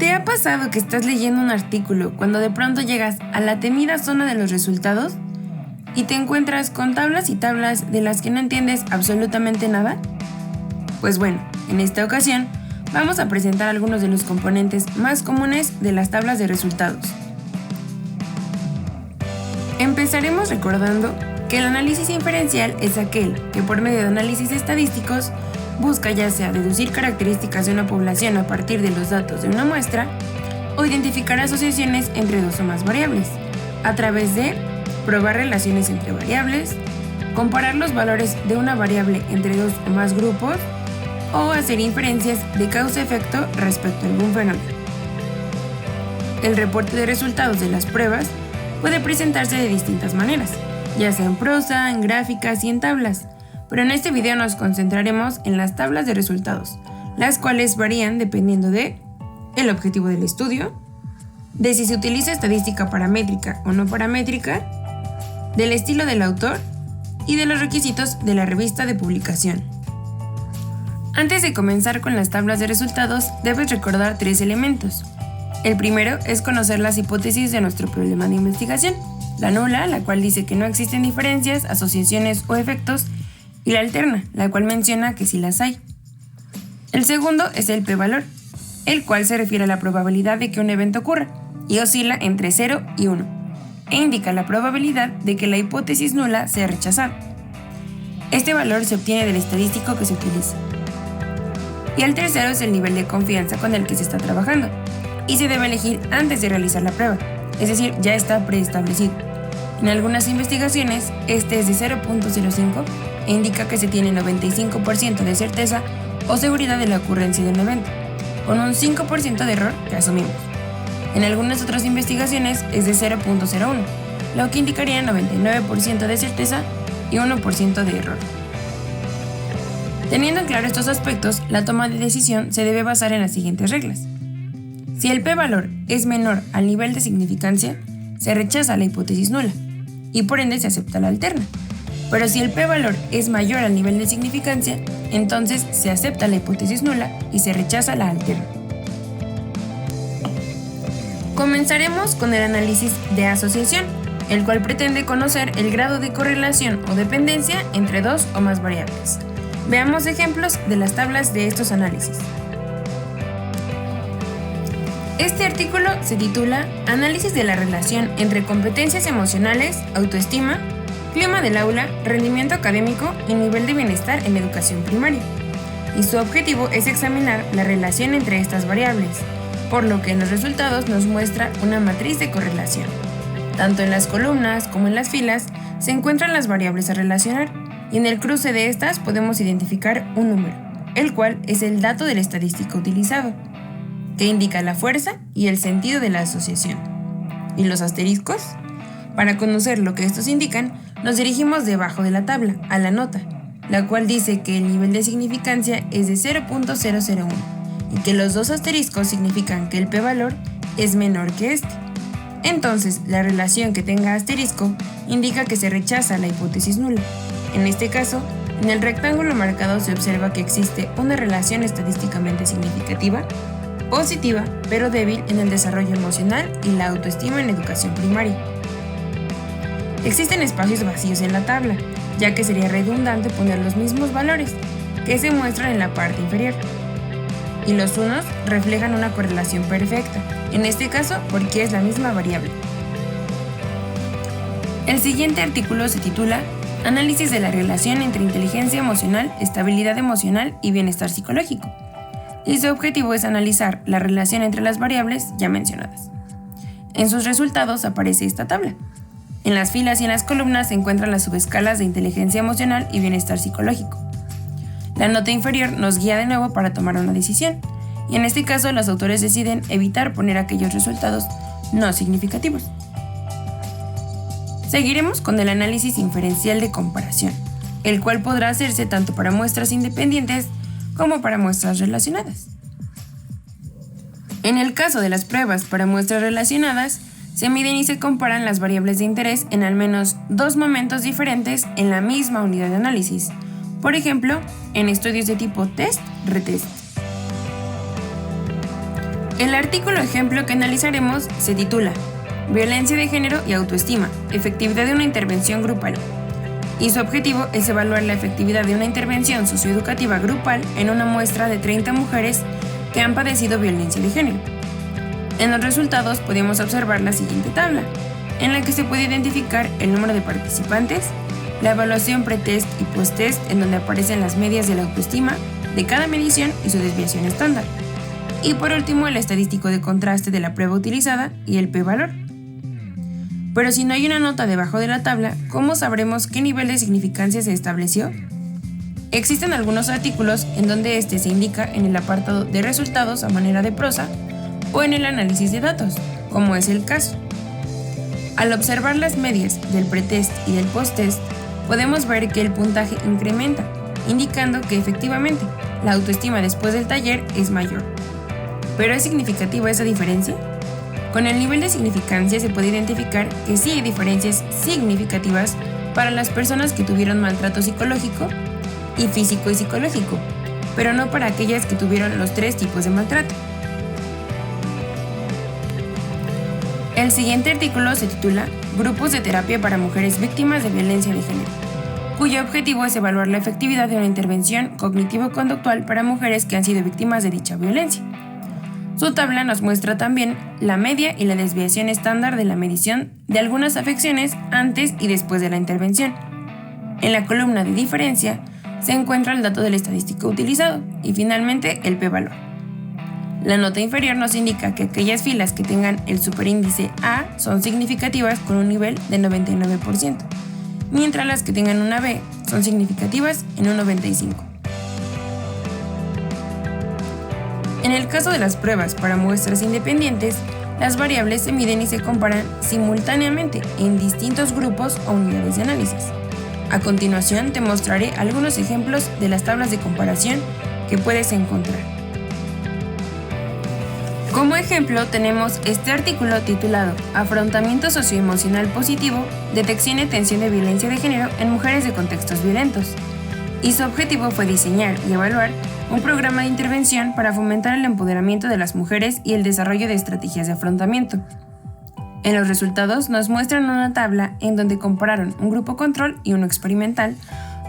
¿Te ha pasado que estás leyendo un artículo cuando de pronto llegas a la temida zona de los resultados y te encuentras con tablas y tablas de las que no entiendes absolutamente nada? Pues bueno, en esta ocasión vamos a presentar algunos de los componentes más comunes de las tablas de resultados. Empezaremos recordando que el análisis inferencial es aquel que por medio de análisis estadísticos busca ya sea deducir características de una población a partir de los datos de una muestra o identificar asociaciones entre dos o más variables, a través de probar relaciones entre variables, comparar los valores de una variable entre dos o más grupos o hacer inferencias de causa-efecto respecto a algún fenómeno. El reporte de resultados de las pruebas puede presentarse de distintas maneras, ya sea en prosa, en gráficas y en tablas, pero en este video nos concentraremos en las tablas de resultados, las cuales varían dependiendo de el objetivo del estudio, de si se utiliza estadística paramétrica o no paramétrica, del estilo del autor y de los requisitos de la revista de publicación. Antes de comenzar con las tablas de resultados, debes recordar 3 elementos. El primero es conocer las hipótesis de nuestro problema de investigación, la nula, la cual dice que no existen diferencias, asociaciones o efectos, y la alterna, la cual menciona que sí las hay. El segundo es el p-valor, el cual se refiere a la probabilidad de que un evento ocurra y oscila entre 0 y 1, e indica la probabilidad de que la hipótesis nula sea rechazada. Este valor se obtiene del estadístico que se utiliza. Y el tercero es el nivel de confianza con el que se está trabajando, y se debe elegir antes de realizar la prueba, es decir, ya está preestablecido. En algunas investigaciones, este es de 0.05 e indica que se tiene 95% de certeza o seguridad de la ocurrencia de un evento, con un 5% de error que asumimos. En algunas otras investigaciones es de 0.01, lo que indicaría 99% de certeza y 1% de error. Teniendo en claro estos aspectos, la toma de decisión se debe basar en las siguientes reglas. Si el p-valor es menor al nivel de significancia, se rechaza la hipótesis nula y por ende se acepta la alterna. Pero si el p-valor es mayor al nivel de significancia, entonces se acepta la hipótesis nula y se rechaza la alterna. Comenzaremos con el análisis de asociación, el cual pretende conocer el grado de correlación o dependencia entre dos o más variables. Veamos ejemplos de las tablas de estos análisis. Este artículo se titula Análisis de la relación entre competencias emocionales, autoestima, clima del aula, rendimiento académico y nivel de bienestar en educación primaria. Y su objetivo es examinar la relación entre estas variables, por lo que en los resultados nos muestra una matriz de correlación. Tanto en las columnas como en las filas se encuentran las variables a relacionar, y en el cruce de estas podemos identificar un número, el cual es el dato del estadístico utilizado, que indica la fuerza y el sentido de la asociación. ¿Y los asteriscos? Para conocer lo que estos indican, nos dirigimos debajo de la tabla, a la nota, la cual dice que el nivel de significancia es de 0.001 y que los dos asteriscos significan que el p-valor es menor que este. Entonces, la relación que tenga asterisco indica que se rechaza la hipótesis nula. En este caso, en el rectángulo marcado se observa que existe una relación estadísticamente significativa, positiva, pero débil en el desarrollo emocional y la autoestima en educación primaria. Existen espacios vacíos en la tabla, ya que sería redundante poner los mismos valores que se muestran en la parte inferior. Y los unos reflejan una correlación perfecta, en este caso porque es la misma variable. El siguiente artículo se titula Análisis de la relación entre inteligencia emocional, estabilidad emocional y bienestar psicológico. Y su objetivo es analizar la relación entre las variables ya mencionadas. En sus resultados aparece esta tabla. En las filas y en las columnas se encuentran las subescalas de inteligencia emocional y bienestar psicológico. La nota inferior nos guía de nuevo para tomar una decisión, y en este caso los autores deciden evitar poner aquellos resultados no significativos. Seguiremos con el análisis inferencial de comparación, el cual podrá hacerse tanto para muestras independientes como para muestras relacionadas. En el caso de las pruebas para muestras relacionadas, se miden y se comparan las variables de interés en al menos 2 momentos diferentes en la misma unidad de análisis, por ejemplo, en estudios de tipo test-retest. El artículo ejemplo que analizaremos se titula Violencia de género y autoestima, efectividad de una intervención grupal, y su objetivo es evaluar la efectividad de una intervención socioeducativa grupal en una muestra de 30 mujeres que han padecido violencia de género. En los resultados podemos observar la siguiente tabla, en la que se puede identificar el número de participantes, la evaluación pretest y posttest en donde aparecen las medias de la autoestima de cada medición y su desviación estándar, y por último el estadístico de contraste de la prueba utilizada y el p-valor. Pero si no hay una nota debajo de la tabla, ¿cómo sabremos qué nivel de significancia se estableció? Existen algunos artículos en donde este se indica en el apartado de resultados a manera de prosa o en el análisis de datos, como es el caso. Al observar las medias del pretest y del posttest, podemos ver que el puntaje incrementa, indicando que efectivamente la autoestima después del taller es mayor. ¿Pero es significativa esa diferencia? Con el nivel de significancia se puede identificar que sí hay diferencias significativas para las personas que tuvieron maltrato psicológico y físico y psicológico, pero no para aquellas que tuvieron los 3 tipos de maltrato. El siguiente artículo se titula Grupos de terapia para mujeres víctimas de violencia de género, cuyo objetivo es evaluar la efectividad de una intervención cognitivo-conductual para mujeres que han sido víctimas de dicha violencia. Su tabla nos muestra también la media y la desviación estándar de la medición de algunas afecciones antes y después de la intervención. En la columna de diferencia se encuentra el dato del estadístico utilizado y finalmente el p-valor. La nota inferior nos indica que aquellas filas que tengan el superíndice A son significativas con un nivel de 99%, mientras las que tengan una B son significativas en un 95%. En el caso de las pruebas para muestras independientes, las variables se miden y se comparan simultáneamente en distintos grupos o unidades de análisis. A continuación te mostraré algunos ejemplos de las tablas de comparación que puedes encontrar. Como ejemplo tenemos este artículo titulado Afrontamiento socioemocional positivo, detección y atención de violencia de género en mujeres de contextos violentos, y su objetivo fue diseñar y evaluar un programa de intervención para fomentar el empoderamiento de las mujeres y el desarrollo de estrategias de afrontamiento. En los resultados nos muestran una tabla en donde compararon un grupo control y uno experimental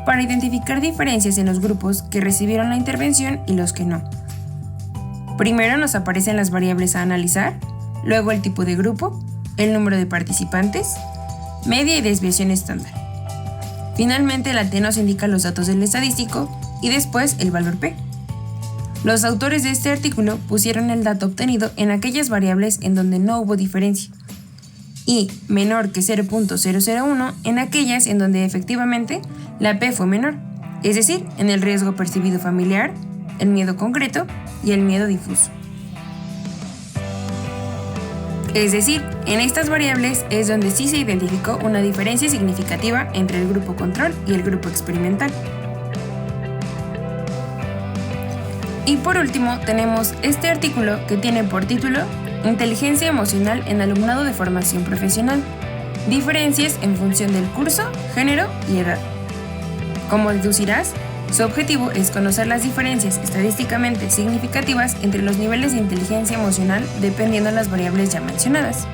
para identificar diferencias en los grupos que recibieron la intervención y los que no. Primero nos aparecen las variables a analizar, luego el tipo de grupo, el número de participantes, media y desviación estándar. Finalmente la T nos indica los datos del estadístico y después el valor P. Los autores de este artículo pusieron el dato obtenido en aquellas variables en donde no hubo diferencia y menor que 0.001 en aquellas en donde efectivamente la P fue menor, es decir, en el riesgo percibido familiar, el miedo concreto y el miedo difuso. Es decir, en estas variables es donde sí se identificó una diferencia significativa entre el grupo control y el grupo experimental. Y por último tenemos este artículo que tiene por título Inteligencia emocional en alumnado de formación profesional, diferencias en función del curso, género y edad. Como deducirás, su objetivo es conocer las diferencias estadísticamente significativas entre los niveles de inteligencia emocional dependiendo de las variables ya mencionadas.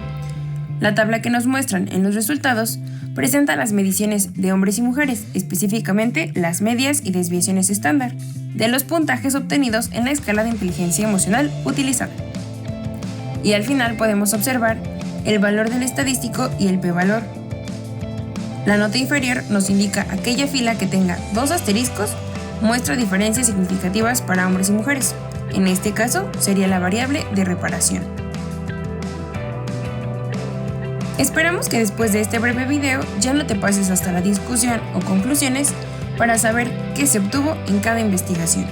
La tabla que nos muestran en los resultados presenta las mediciones de hombres y mujeres, específicamente las medias y desviaciones estándar, de los puntajes obtenidos en la escala de inteligencia emocional utilizada. Y al final podemos observar el valor del estadístico y el p-valor. La nota inferior nos indica aquella fila que tenga 2 asteriscos, muestra diferencias significativas para hombres y mujeres. En este caso sería la variable de reparación. Esperamos que después de este breve video ya no te pases hasta la discusión o conclusiones para saber qué se obtuvo en cada investigación.